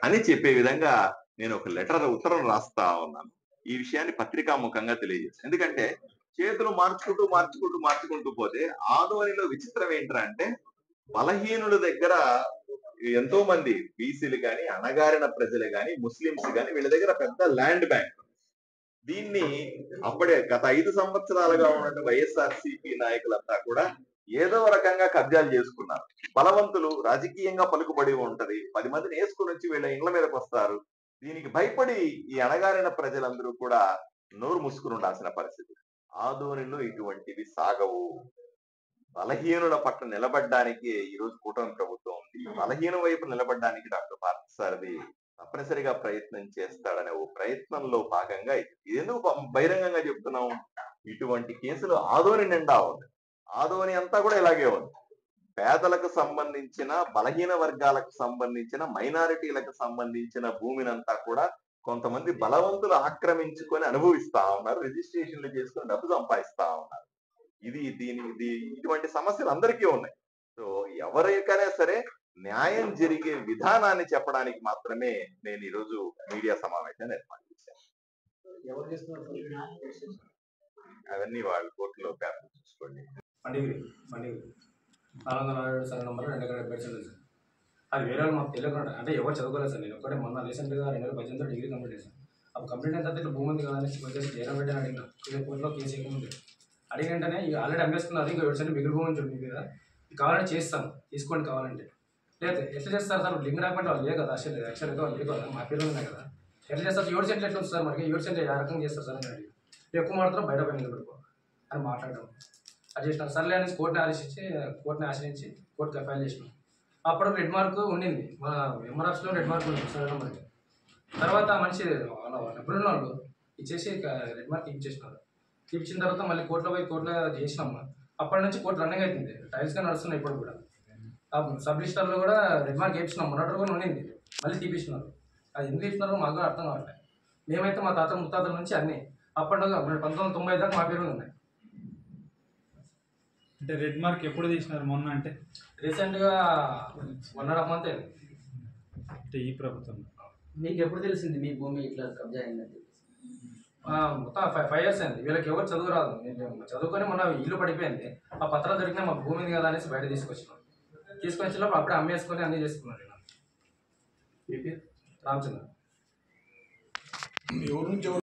అని చెప్పే విధంగా నేను ఒక ఉత్తరం రాస్తా ఉన్నాను. ఈ విషయాన్ని పత్రికాముఖంగా తెలియజేస్తాను. ఎందుకంటే చేతులు మార్చుకుంటూ పోతే ఆదోనిలో విచిత్రం ఏంట్రా అంటే బలహీనుల దగ్గర ఎంతో మంది బీసీలు గాని, అణగారిన ప్రజలు గాని, ముస్లిమ్స్ గాని వీళ్ళ దగ్గర పెద్ద ల్యాండ్ బ్యాంక్. దీన్ని అప్పుడే గత 5 సంవత్సరాలుగా ఉన్నట్టు వైఎస్ఆర్‌సీపీ నాయకులంతా కూడా ఏదో రకంగా కబ్జాలు చేసుకున్నారు. బలవంతులు రాజకీయంగా పలుకుబడి ఉంటది. 10 మందిని ఏసుకొనొచ్చి వీళ్ళ ఇండ్ల మీదకొస్తారు. దీనికి భయపడి ఈ అణగారిన ప్రజలందరూ కూడా నోరు మూసుకొని ఉండాల్సిన పరిస్థితి. ఆదోనిలో ఇటువంటివి సాగవు. బలహీనుల పట్ల నిలబడ్డానికి ఈరోజు కూటమి ప్రభుత్వం ఉంది. బలహీన వైపు నిలబడ్డానికి డాక్టర్ పార్థసారథి తప్పనిసరిగా ప్రయత్నం చేస్తాడనే ఓ ప్రయత్నంలో భాగంగా ఇది ఎందుకు బహిరంగంగా చెప్తున్నాం? ఇటువంటి కేసులు ఆదోని నిండా ఉంది. ఆదోని అంతా కూడా ఇలాగే ఉంది. పేదలకు సంబంధించిన, బలహీన వర్గాలకు సంబంధించిన, మైనారిటీలకు సంబంధించిన భూమినంతా కూడా కొంతమంది బలవంతులు ఆక్రమించుకొని అనుభవిస్తా ఉన్నారు. రిజిస్ట్రేషన్లు చేసుకొని డబ్బు సంపాదిస్తా ఉన్నారు. ఇటువంటి సమస్యలు అందరికీ ఉన్నాయి. సో ఎవరికైనా సరే న్యాయం జరిగే విధానాన్ని చెప్పడానికి మాత్రమే నేను ఈరోజు మీడియా సమావేశాన్ని ఏర్పాటు చేశాను. అవన్నీ వాళ్ళు కోర్టులో పేపర్ చూసుకోండి. అది వేరే వాళ్ళు మాకు తెలియకుండా అంటే ఎవరు చదువుకోలేదు సార్. నేను ఒక్కడే మొన్న రీసెంట్గా 2018 డిగ్రీ కంప్లీట్ చేశాను. అప్పుడు కంప్లీట్ అయిన తర్వాత ఇట్లా భూమి ఉంది కదా అని వచ్చేసి జైరం పెట్టని అడిగిన కోర్టులో కేసు ఏముంది అడిగిన వెంటనే ఇక ఆల్రెడీ అమ్మేసుకున్నారు. ఇంకా 7 సెంట్లు మిగిలి భూమి చూడండి కదా, కావాలంటే చేస్తాను తీసుకోండి కావాలంటే. లేదు ఎట్లా చేస్తారు సార్? లింక్ డాక్యుమెంట్ వాళ్ళు లేదు కదా, యాక్చువల్గా వాళ్ళు లేదు కదా, మా పేరు ఉన్నాయి కదా, ఎట్లా చేస్తారు? 7 సెంట్లు ఎట్లా వస్తుంది సార్? మనకి 7 సెంట్లు ఏ రకంగా చేస్తారు సార్ అని అడిగి ఎక్కువ మాత్రం బయట పైన పెట్టుకో అని మాట్లాడడం అది చేసినాం. సర్లే అనేసి కోర్టుని ఆశ్రయించి కోర్టుకి ఫైల్ చేసినాం. అప్పుడు రెడ్ మార్క్ ఉండింది, మన ఎంఆర్ఎఫ్స్లో రెడ్ మార్క్ ఉంది సరే మనకి. తర్వాత మనిషి డబ్బులు ఉన్న వాళ్ళు ఇచ్చేసి రెడ్ మార్క్ ఇచ్చేసినారు. ఇచ్చిన తర్వాత మళ్ళీ కోర్టులో చేసినాం. అప్పటి నుంచి కోర్టు రన్నింగ్ అవుతుంది, టైల్స్గా నడుస్తున్నాయి ఇప్పుడు కూడా. సబ్ రిజిస్టర్లో కూడా రెడ్ మార్క్ వేయించినాం, మొన్నటి కూడా ఉండింది, మళ్ళీ తీపిస్తున్నారు. అది ఎందుకు తీపిస్తున్నారో మాకు కూడా అర్థం కావట్లేదు. మేమైతే మా తాత ముత్తాతల నుంచి అన్నీ అప్పటిగా 1990 దాకా మా పేరు ఉన్నాయి. అంటే రెడ్ మార్క్ ఎప్పుడు తీసినారు? మొన్న అంటే రీసెంట్గా 1.5 మంత్ అయింది. అంటే ఈ ప్రభుత్వం మీకు ఎప్పుడు తెలిసింది మీ భూమి ఇట్లా కబ్జా అయిందని? మొత్తం 5 years అయింది. వీళ్ళకి ఎవరు చదువు రాదు. చదువుకొని మొన్న ఇల్లు పడిపోయింది. ఆ పత్రాలు దొరికినా మా భూమి ఉంది కదా అనేసి బయట తీసుకొచ్చినప్పుడు అప్పుడే అమ్మేసుకొని అన్నీ చేసుకున్నాను. రామచంద్ర.